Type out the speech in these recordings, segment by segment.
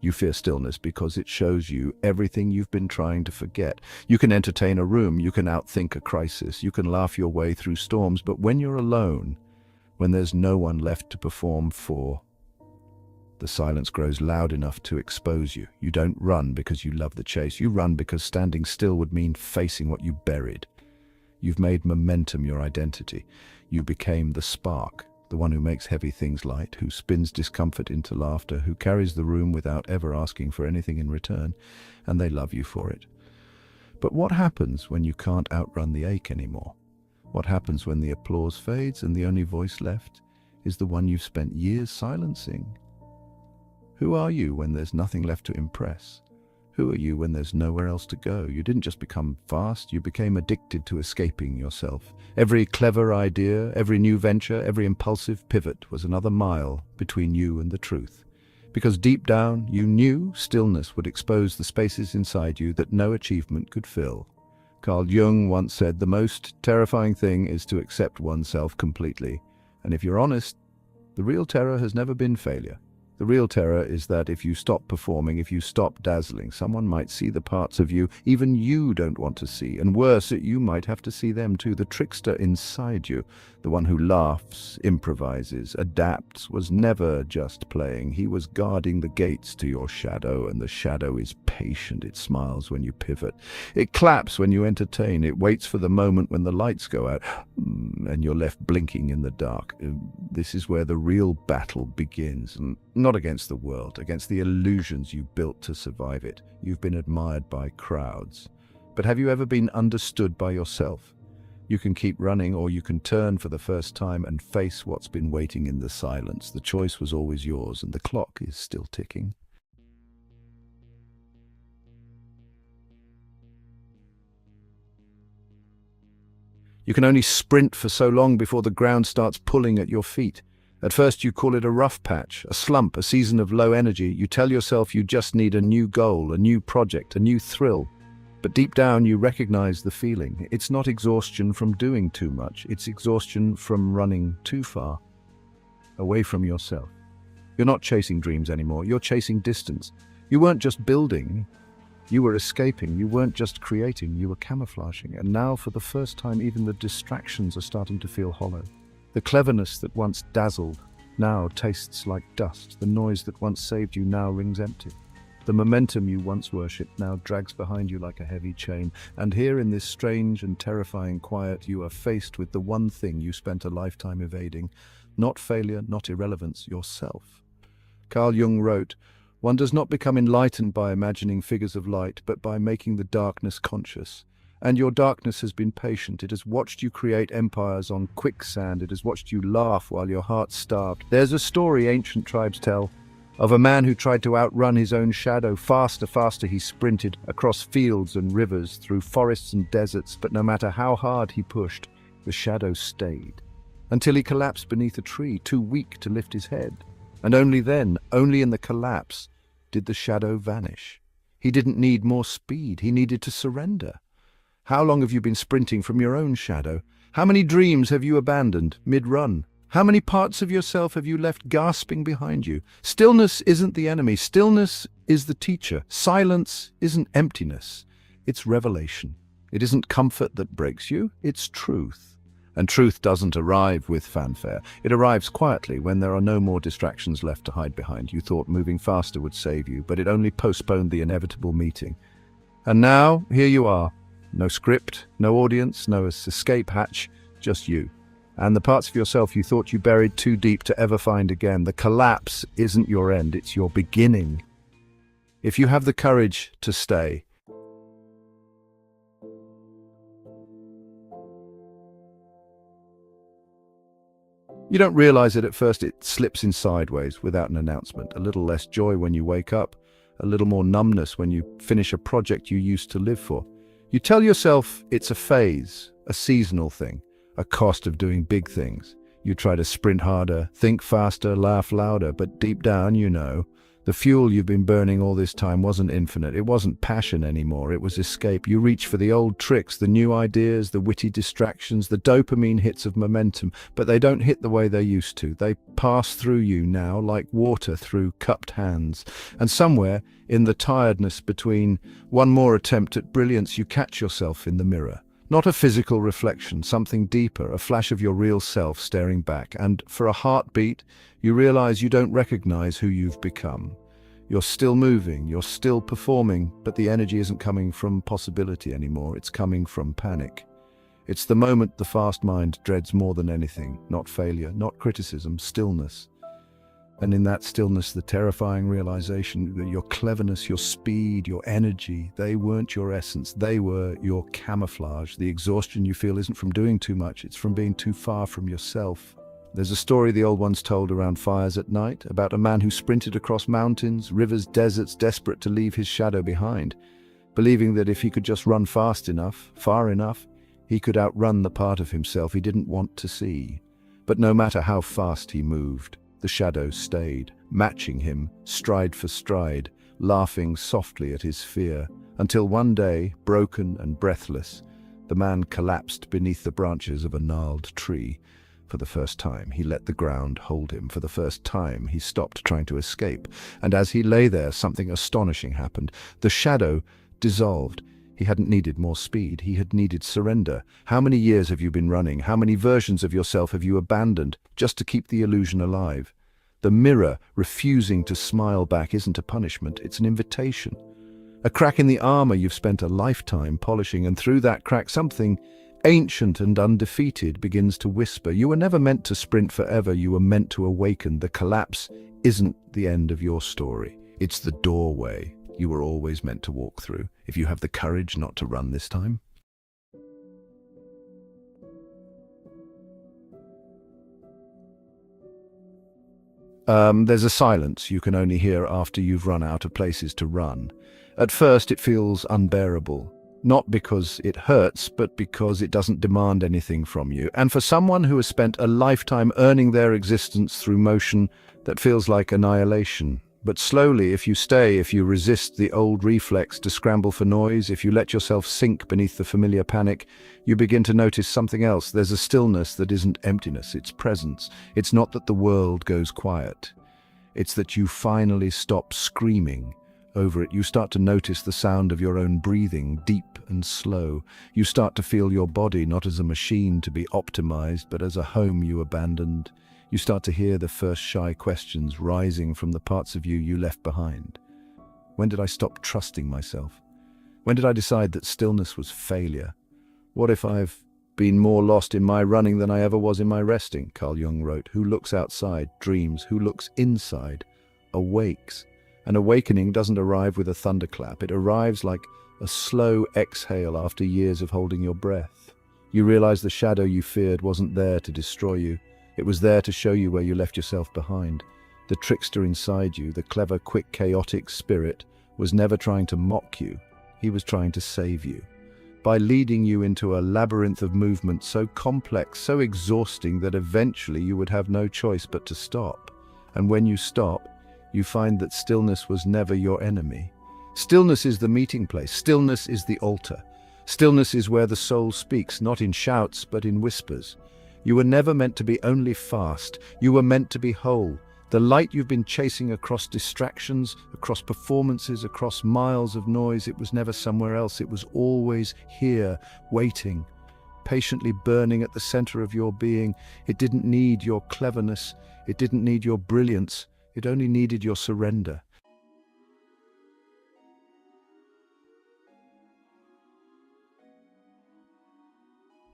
You fear stillness because it shows you everything you've been trying to forget. You can entertain a room, you can outthink a crisis, you can laugh your way through storms, but when you're alone, when there's no one left to perform for, the silence grows loud enough to expose you. You don't run because you love the chase. You run because standing still would mean facing what you buried. You've made momentum your identity. You became the spark, the one who makes heavy things light, who spins discomfort into laughter, who carries the room without ever asking for anything in return, and they love you for it. But what happens when you can't outrun the ache anymore? What happens when the applause fades and the only voice left is the one you've spent years silencing? Who are you when there's nothing left to impress? Who are you when there's nowhere else to go? You didn't just become fast, you became addicted to escaping yourself. Every clever idea, every new venture, every impulsive pivot was another mile between you and the truth. Because deep down, you knew stillness would expose the spaces inside you that no achievement could fill. Carl Jung once said, the most terrifying thing is to accept oneself completely. And if you're honest, the real terror has never been failure. The real terror is that if you stop performing, if you stop dazzling, someone might see the parts of you even you don't want to see, and worse, you might have to see them too. The trickster inside you, the one who laughs, improvises, adapts, was never just playing. He was guarding the gates to your shadow, and the shadow is patient. It smiles when you pivot. It claps when you entertain. It waits for the moment when the lights go out, and you're left blinking in the dark. This is where the real battle begins, and not against the world, against the illusions you built to survive it. You've been admired by crowds. But have you ever been understood by yourself? You can keep running, or you can turn for the first time and face what's been waiting in the silence. The choice was always yours, and the clock is still ticking. You can only sprint for so long before the ground starts pulling at your feet. At first you call it a rough patch, a slump, a season of low energy. You tell yourself you just need a new goal, a new project, a new thrill. But deep down you recognize the feeling. It's not exhaustion from doing too much, it's exhaustion from running too far, away from yourself. You're not chasing dreams anymore, you're chasing distance. You weren't just building, you were escaping. You weren't just creating, you were camouflaging. And now, for the first time, even the distractions are starting to feel hollow. The cleverness that once dazzled now tastes like dust. The noise that once saved you now rings empty. The momentum you once worshipped now drags behind you like a heavy chain. And here in this strange and terrifying quiet, you are faced with the one thing you spent a lifetime evading. Not failure, not irrelevance, yourself. Carl Jung wrote, "One does not become enlightened by imagining figures of light, but by making the darkness conscious. And your darkness has been patient. It has watched you create empires on quicksand. It has watched you laugh while your heart starved." There's a story ancient tribes tell of a man who tried to outrun his own shadow. Faster he sprinted across fields and rivers, through forests and deserts, but no matter how hard he pushed, the shadow stayed. Until he collapsed beneath a tree, too weak to lift his head. And only then, only in the collapse, did the shadow vanish. He didn't need more speed, he needed to surrender. How long have you been sprinting from your own shadow? How many dreams have you abandoned mid-run? How many parts of yourself have you left gasping behind you? Stillness isn't the enemy. Stillness is the teacher. Silence isn't emptiness. It's revelation. It isn't comfort that breaks you. It's truth. And truth doesn't arrive with fanfare. It arrives quietly when there are no more distractions left to hide behind. You thought moving faster would save you, but it only postponed the inevitable meeting. And now, here you are. No script, no audience, no escape hatch, just you. And the parts of yourself you thought you buried too deep to ever find again. The collapse isn't your end, it's your beginning. If you have the courage to stay, you don't realize it at first. It slips in sideways without an announcement. A little less joy when you wake up, a little more numbness when you finish a project you used to live for. You tell yourself it's a phase, a seasonal thing, a cost of doing big things. You try to sprint harder, think faster, laugh louder, but deep down you know The fuel you've been burning all this time wasn't infinite. It wasn't passion anymore. It was escape. You reach for the old tricks, the new ideas, the witty distractions, the dopamine hits of momentum, but they don't hit the way they used to. They pass through you now like water through cupped hands. And somewhere in the tiredness between one more attempt at brilliance, you catch yourself in the mirror. Not a physical reflection, something deeper, a flash of your real self staring back. And for a heartbeat, you realize you don't recognize who you've become. You're still moving, you're still performing, but the energy isn't coming from possibility anymore, it's coming from panic. It's the moment the fast mind dreads more than anything, not failure, not criticism, stillness. And in that stillness, the terrifying realization that your cleverness, your speed, your energy, they weren't your essence, they were your camouflage. The exhaustion you feel isn't from doing too much, it's from being too far from yourself. There's a story the old ones told around fires at night about a man who sprinted across mountains, rivers, deserts, desperate to leave his shadow behind, believing that if he could just run fast enough, far enough, he could outrun the part of himself he didn't want to see. But no matter how fast he moved, the shadow stayed, matching him, stride for stride, laughing softly at his fear, until one day, broken and breathless, the man collapsed beneath the branches of a gnarled tree. For the first time, he let the ground hold him. For the first time, he stopped trying to escape. And as he lay there, something astonishing happened. The shadow dissolved. He hadn't needed more speed. He had needed surrender. How many years have you been running? How many versions of yourself have you abandoned just to keep the illusion alive? The mirror refusing to smile back isn't a punishment, it's an invitation. A crack in the armor you've spent a lifetime polishing, and through that crack something ancient and undefeated begins to whisper. You were never meant to sprint forever, you were meant to awaken. The collapse isn't the end of your story. It's the doorway you were always meant to walk through, if you have the courage not to run this time. There's a silence you can only hear after you've run out of places to run. At first it feels unbearable. Not because it hurts, but because it doesn't demand anything from you. And for someone who has spent a lifetime earning their existence through motion, that feels like annihilation. But slowly, if you stay, if you resist the old reflex to scramble for noise, if you let yourself sink beneath the familiar panic, you begin to notice something else. There's a stillness that isn't emptiness, it's presence. It's not that the world goes quiet. It's that you finally stop screaming over it. You start to notice the sound of your own breathing, deep and slow. You start to feel your body not as a machine to be optimized, but as a home you abandoned. You start to hear the first shy questions rising from the parts of you you left behind. When did I stop trusting myself? When did I decide that stillness was failure? What if I've been more lost in my running than I ever was in my resting? Carl Jung wrote, who looks outside dreams, who looks inside awakes. An awakening doesn't arrive with a thunderclap. It arrives like a slow exhale after years of holding your breath. You realize the shadow you feared wasn't there to destroy you. It was there to show you where you left yourself behind. The trickster inside you, the clever, quick, chaotic spirit, was never trying to mock you. He was trying to save you. By leading you into a labyrinth of movement so complex, so exhausting that eventually you would have no choice but to stop. And when you stop, you find that stillness was never your enemy. Stillness is the meeting place. Stillness is the altar. Stillness is where the soul speaks, not in shouts, but in whispers. You were never meant to be only fast. You were meant to be whole. The light you've been chasing across distractions, across performances, across miles of noise, it was never somewhere else. It was always here, waiting, patiently burning at the center of your being. It didn't need your cleverness. It didn't need your brilliance. It only needed your surrender.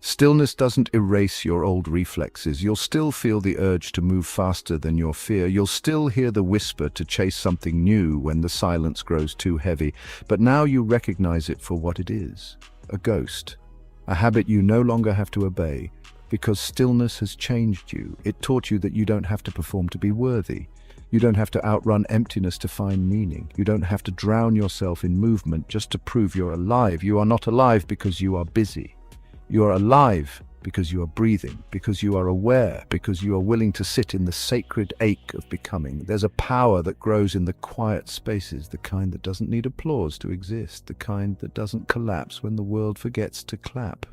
Stillness doesn't erase your old reflexes. You'll still feel the urge to move faster than your fear. You'll still hear the whisper to chase something new when the silence grows too heavy. But now you recognize it for what it is, a ghost, a habit you no longer have to obey, because stillness has changed you. It taught you that you don't have to perform to be worthy. You don't have to outrun emptiness to find meaning. You don't have to drown yourself in movement just to prove you're alive. You are not alive because you are busy. You are alive because you are breathing, because you are aware, because you are willing to sit in the sacred ache of becoming. There's a power that grows in the quiet spaces, the kind that doesn't need applause to exist, the kind that doesn't collapse when the world forgets to clap,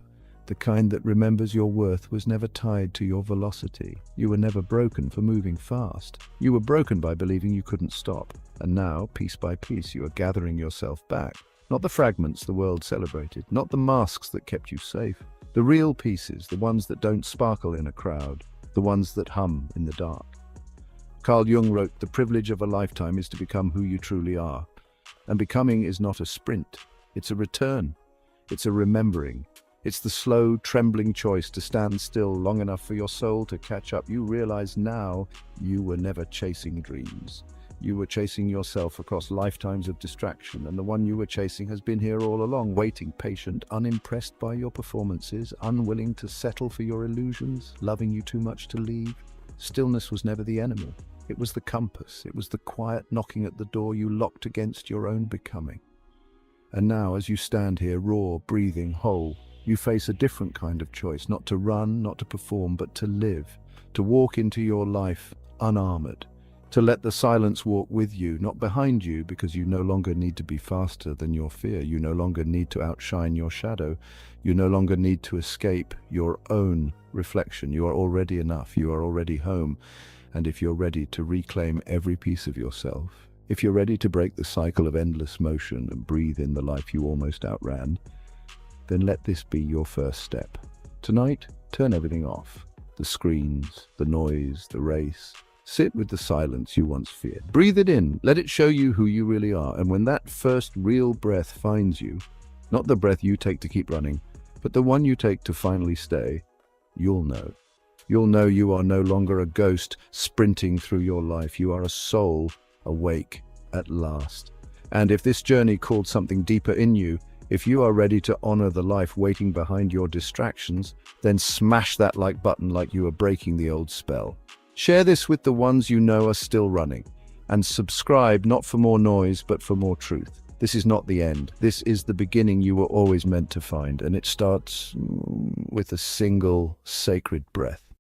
the kind that remembers your worth was never tied to your velocity. You were never broken for moving fast. You were broken by believing you couldn't stop. And now, piece by piece, you are gathering yourself back. Not the fragments the world celebrated, not the masks that kept you safe. The real pieces, the ones that don't sparkle in a crowd, the ones that hum in the dark. Carl Jung wrote, "The privilege of a lifetime is to become who you truly are." And becoming is not a sprint, it's a return. It's a remembering. It's the slow, trembling choice to stand still long enough for your soul to catch up. You realize now you were never chasing dreams. You were chasing yourself across lifetimes of distraction, and the one you were chasing has been here all along, waiting, patient, unimpressed by your performances, unwilling to settle for your illusions, loving you too much to leave. Stillness was never the enemy. It was the compass. It was the quiet knocking at the door you locked against your own becoming. And now, as you stand here, raw, breathing, whole, you face a different kind of choice, not to run, not to perform, but to live, to walk into your life unarmored. To let the silence walk with you, not behind you, because you no longer need to be faster than your fear. You no longer need to outshine your shadow. You no longer need to escape your own reflection. You are already enough. You are already home. And if you're ready to reclaim every piece of yourself, if you're ready to break the cycle of endless motion and breathe in the life you almost outran, then let this be your first step. Tonight, turn everything off. The screens, the noise, the race. Sit with the silence you once feared. Breathe it in. Let it show you who you really are. And when that first real breath finds you, not the breath you take to keep running, but the one you take to finally stay, you'll know. You'll know you are no longer a ghost sprinting through your life. You are a soul awake at last. And if this journey called something deeper in you, if you are ready to honor the life waiting behind your distractions, then smash that like button like you are breaking the old spell. Share this with the ones you know are still running, and subscribe not for more noise but for more truth. This is not the end. This is the beginning you were always meant to find, and it starts with a single sacred breath.